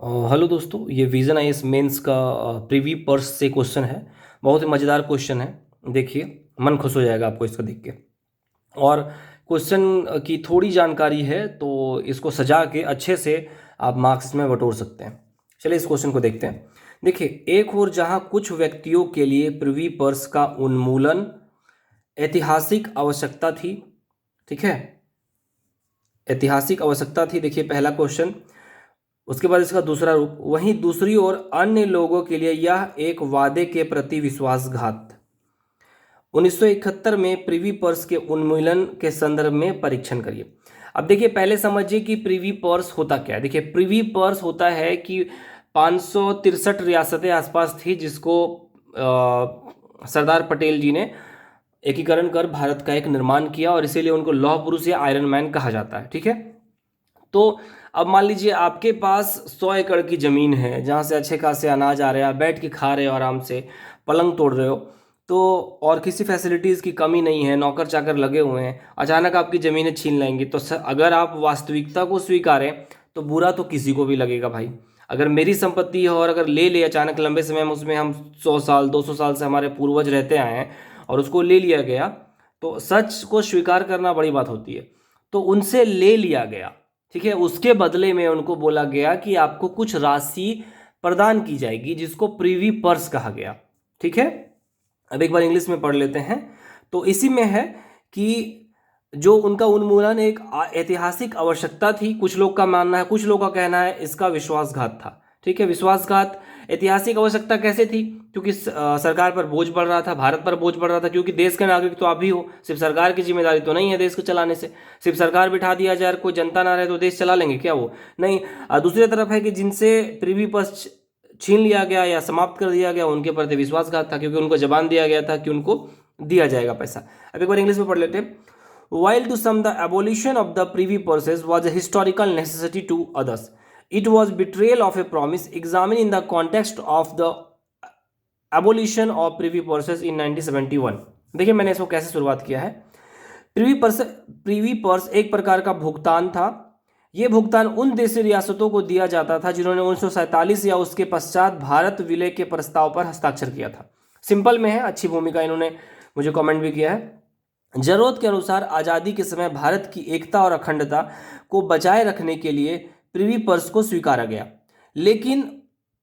Hello दोस्तों, ये vision IAS mains का प्रीवी पर्स से क्वेश्चन है। बहुत ही मज़ेदार क्वेश्चन है। देखिए, मन खुश हो जाएगा आपको इसको देख के। और क्वेश्चन की थोड़ी जानकारी है तो इसको सजा के अच्छे से आप मार्क्स में बटोर सकते हैं। चलिए इस क्वेश्चन को देखते हैं। देखिए, एक ओर जहाँ कुछ व्यक्तियों के लिए प्रीवी पर्स का उन्मूलन ऐतिहासिक आवश्यकता थी, ठीक है, ऐतिहासिक आवश्यकता थी। देखिए पहला क्वेश्चन। उसके बाद इसका दूसरा रूप, वहीं दूसरी ओर अन्य लोगों के लिए यह एक वादे के प्रति विश्वासघात। 1971 में प्रिवी पर्स के उन्मूलन के संदर्भ में परीक्षण करिए। अब देखिए, पहले समझिए कि प्रिवी पर्स होता क्या है। देखिए, प्रिवी पर्स होता है कि 563 रियासतें आसपास थी जिसको सरदार पटेल जी ने एकीकरण कर भारत का एक निर्माण किया और इसीलिए उनको लौह पुरुष या आयरन मैन कहा जाता है। ठीक है, तो अब मान लीजिए आपके पास 100 एकड़ की ज़मीन है जहाँ से अच्छे खासे अनाज आ रहे हैं, आप बैठ के खा रहे हो, आराम से पलंग तोड़ रहे हो, तो और किसी फैसिलिटीज़ की कमी नहीं है, नौकर चाकर लगे हुए हैं, अचानक आपकी ज़मीनें छीन लेंगी। तो अगर आप वास्तविकता को स्वीकारें तो बुरा तो किसी को भी लगेगा भाई। अगर मेरी संपत्ति है और अगर ले ले अचानक, लंबे समय में उसमें हम 100 साल 200 साल से हमारे पूर्वज रहते आए हैं और उसको ले लिया गया, तो सच को स्वीकार करना बड़ी बात होती है। तो उनसे ले लिया गया, ठीक है, उसके बदले में उनको बोला गया कि आपको कुछ राशि प्रदान की जाएगी जिसको प्रीवी पर्स कहा गया। ठीक है, अब एक बार इंग्लिश में पढ़ लेते हैं। तो इसी में है कि जो उनका उन्मूलन एक ऐतिहासिक आवश्यकता थी, कुछ लोग का मानना है, कुछ लोग का कहना है इसका विश्वासघात था। ठीक है, विश्वासघात ऐतिहासिक आवश्यकता कैसे थी? क्योंकि सरकार पर बोझ बढ़ रहा था, भारत पर बोझ बढ़ रहा था, क्योंकि देश के नागरिक तो आप भी हो, सिर्फ सरकार की जिम्मेदारी तो नहीं है देश को चलाने से। सिर्फ सरकार बिठा दिया जाए, कोई जनता ना रहे तो देश चला लेंगे क्या वो? नहीं। दूसरी तरफ है कि जिनसे प्रीवी पर्स छीन लिया गया या समाप्त कर दिया गया, उनके प्रति विश्वासघात था, क्योंकि उनको जबान दिया गया था कि उनको दिया जाएगा पैसा। अब एक बार इंग्लिश में पढ़ लेते हैं। While to some the abolition of the privy purses was a historical necessity to others, it was betrayal of a promise examined in the context of the abolition of privy purses in 1971। देखिए मैंने इसको कैसे शुरुआत किया है। Privi purse एक प्रकार का भुगतान था। यह भुगतान उन देशी रियासतों को दिया जाता था जिन्होंने 1947 या उसके पश्चात भारत विलय के प्रस्ताव पर हस्ताक्षर किया था। सिंपल में है, अच्छी भूमिका इन्होंने मुझे कमेंट भी किया है। जरूरत के अनुसार आज़ादी के समय भारत की एकता और अखंडता को बचाए रखने के लिए प्रिवी पर्स को स्वीकारा गया, लेकिन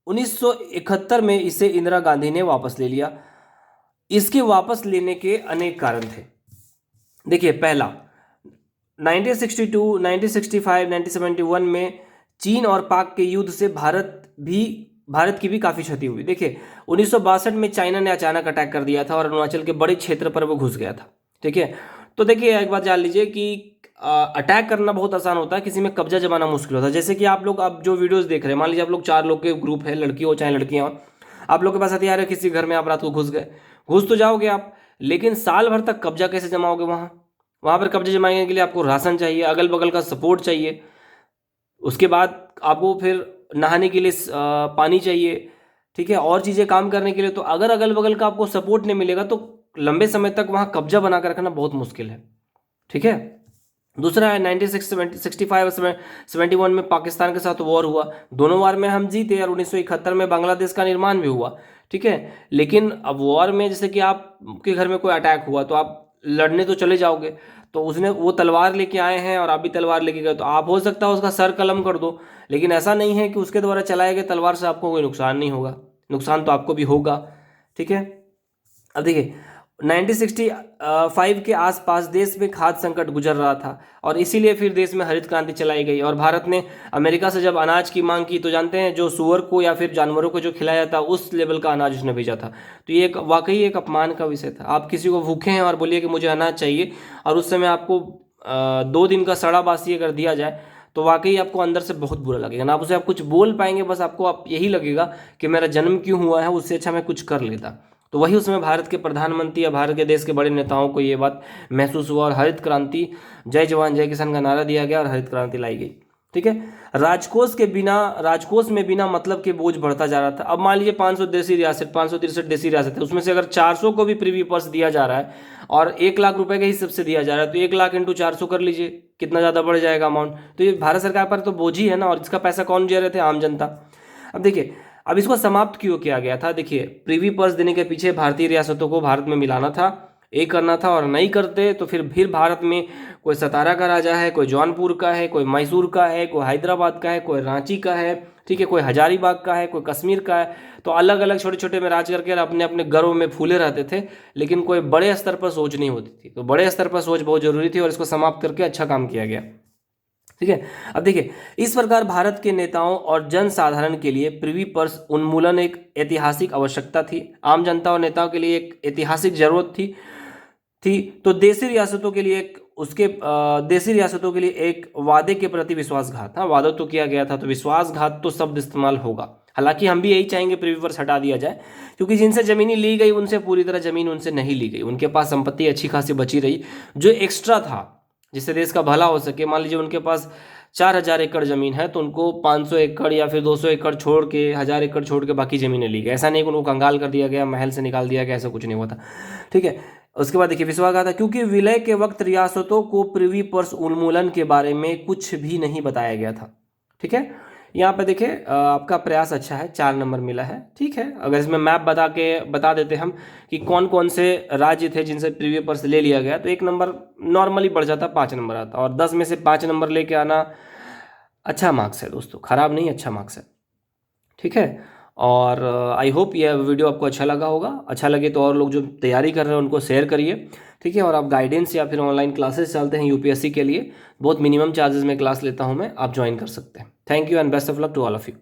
1971 में इसे इंदिरा गांधी ने वापस ले लिया। इसके वापस लेने के अनेक कारण थे। देखिए पहला, 1962, 1965, 1971 में चीन और पाक के युद्ध से भारत की भी काफ़ी क्षति हुई। देखिए 1962 में चाइना ने अचानक अटैक कर दिया था और अरुणाचल के बड़े क्षेत्र पर वो घुस गया था। ठीक है, तो देखिए एक बात जान लीजिए कि अटैक करना बहुत आसान होता है, किसी में कब्जा जमाना मुश्किल होता है। जैसे कि आप लोग अब जो वीडियोस देख रहे हैं, मान लीजिए आप लोग 4 लोग के ग्रुप है, लड़की हो चाहे लड़कियां हो, आप लोग के पास हथियार है, किसी घर में आप रात को घुस गए, घुस तो जाओगे आप, लेकिन साल भर तक कब्जा कैसे जमाओगे? वहाँ पर कब्जा जमाने के लिए आपको राशन चाहिए, अगल बगल का सपोर्ट चाहिए, उसके बाद आपको फिर नहाने के लिए पानी चाहिए, ठीक है, और चीज़ें काम करने के लिए। तो अगर अगल बगल का आपको सपोर्ट नहीं मिलेगा तो लंबे समय तक वहाँ कब्जा बनाकर रखना बहुत मुश्किल है। ठीक है, दूसरा है 1965 और 71 में पाकिस्तान के साथ वॉर हुआ। दोनों वार में हम जीते और 1971 में बांग्लादेश का निर्माण भी हुआ। ठीक है, लेकिन अब वॉर में जैसे कि आपके घर में कोई अटैक हुआ तो आप लड़ने तो चले जाओगे, तो उसने वो तलवार लेके आए हैं और आप भी तलवार लेके गए, तो आप हो सकता है उसका सर कलम कर दो, लेकिन ऐसा नहीं है कि उसके द्वारा चलाए गए तलवार से आपको कोई नुकसान नहीं होगा, नुकसान तो आपको भी होगा। ठीक है, अब देखिए 1965 के आसपास देश में खाद्य संकट गुजर रहा था और इसीलिए फिर देश में हरित क्रांति चलाई गई और भारत ने अमेरिका से जब अनाज की मांग की तो जानते हैं जो सुअर को या फिर जानवरों को जो खिलाया जाता उस लेवल का अनाज उसने भेजा था। तो ये वाकई एक अपमान का विषय था। आप किसी को भूखे हैं और बोलिए कि मुझे अनाज चाहिए और उस समय आपको 2 दिन का सड़ा बासी अगर दिया जाए तो वाकई आपको अंदर से बहुत बुरा लगेगा ना, आप कुछ बोल पाएंगे, बस आपको आप यही लगेगा कि मेरा जन्म क्यों हुआ है, उससे अच्छा मैं कुछ कर लेता। तो वही उसमें भारत के प्रधानमंत्री या भारत के देश के बड़े नेताओं को ये बात महसूस हुआ और हरित क्रांति, जय जवान जय किसान का नारा दिया गया और हरित क्रांति लाई गई। ठीक है, राजकोष में बिना मतलब के बोझ बढ़ता जा रहा था। अब मान लीजिए 563 देशी रियासत है, उसमें से अगर 400 को भी प्रीवी पर्स दिया जा रहा है और 1 लाख रुपए के हिसाब से दिया जा रहा है, तो 1 लाख इंटू 400 कर लीजिए, कितना ज़्यादा बढ़ जाएगा अमाउंट। तो ये भारत सरकार पर तो बोझ ही है ना, और इसका पैसा कौन दे रहे थे? आम जनता। अब देखिए, अब इसको समाप्त क्यों किया गया था? देखिए, प्रिवी पर्स देने के पीछे भारतीय रियासतों को भारत में मिलाना था, एक करना था, और नहीं करते तो फिर भारत में कोई सतारा का राजा है, कोई जौनपुर का है, कोई मैसूर का है, कोई हैदराबाद का है, कोई रांची का है, ठीक है, कोई हजारीबाग का है, कोई कश्मीर का है। तो अलग अलग छोटे छोटे में राज करके अपने अपने घरों में फूले रहते थे, लेकिन कोई बड़े स्तर पर सोच नहीं होती थी। तो बड़े स्तर पर सोच बहुत जरूरी थी और इसको समाप्त करके अच्छा काम किया गया। ठीक है, अब देखिए, इस प्रकार भारत के नेताओं और जन साधारण के लिए प्रिवी पर्स उन्मूलन एक ऐतिहासिक आवश्यकता थी। आम जनता और नेताओं के लिए एक ऐतिहासिक जरूरत थी। तो देशी रियासतों के लिए देशी रियासतों के लिए एक वादे के प्रति विश्वासघात। हाँ, वादा तो किया गया था, तो विश्वासघात तो शब्द इस्तेमाल होगा। हालांकि हम भी यही चाहेंगे प्रिवी पर्स हटा दिया जाए, क्योंकि जिनसे जमीनी ली गई उनसे पूरी तरह जमीन उनसे नहीं ली गई, उनके पास संपत्ति अच्छी खासी बची रही, जो एक्स्ट्रा था, जिससे देश का भला हो सके। मान लीजिए उनके पास 4,000 एकड़ जमीन है, तो उनको 500 एकड़ या फिर 200 एकड़ छोड़ के, 1,000 एकड़ छोड़ के बाकी जमीनें ली गई। ऐसा नहीं कि उनको कंगाल कर दिया गया, महल से निकाल दिया गया, ऐसा कुछ नहीं हुआ था। ठीक है, उसके बाद देखिए विश्वासघात था, क्योंकि विलय के वक्त रियासतों को प्रिवी पर्स उन्मूलन के बारे में कुछ भी नहीं बताया गया था। ठीक है, यहाँ पे देखिए आपका प्रयास अच्छा है, 4 नंबर मिला है। ठीक है, अगर इसमें मैप बता देते हम कि कौन कौन से राज्य थे जिनसे प्रीवियस पर्स ले लिया गया, तो 1 नंबर नॉर्मली बढ़ जाता, 5 नंबर आता, और 10 में से 5 नंबर लेके आना अच्छा मार्क्स है दोस्तों, खराब नहीं, अच्छा मार्क्स है। ठीक है, और आई होप यह वीडियो आपको अच्छा लगा होगा। अच्छा लगे तो और लोग जो तैयारी कर रहे हैं उनको शेयर करिए। ठीक है, और आप गाइडेंस या फिर ऑनलाइन क्लासेस चलते हैं यूपीएससी के लिए, बहुत मिनिमम चार्जेस में क्लास लेता हूं मैं, आप ज्वाइन कर सकते हैं। Thank you and best of luck to all of you.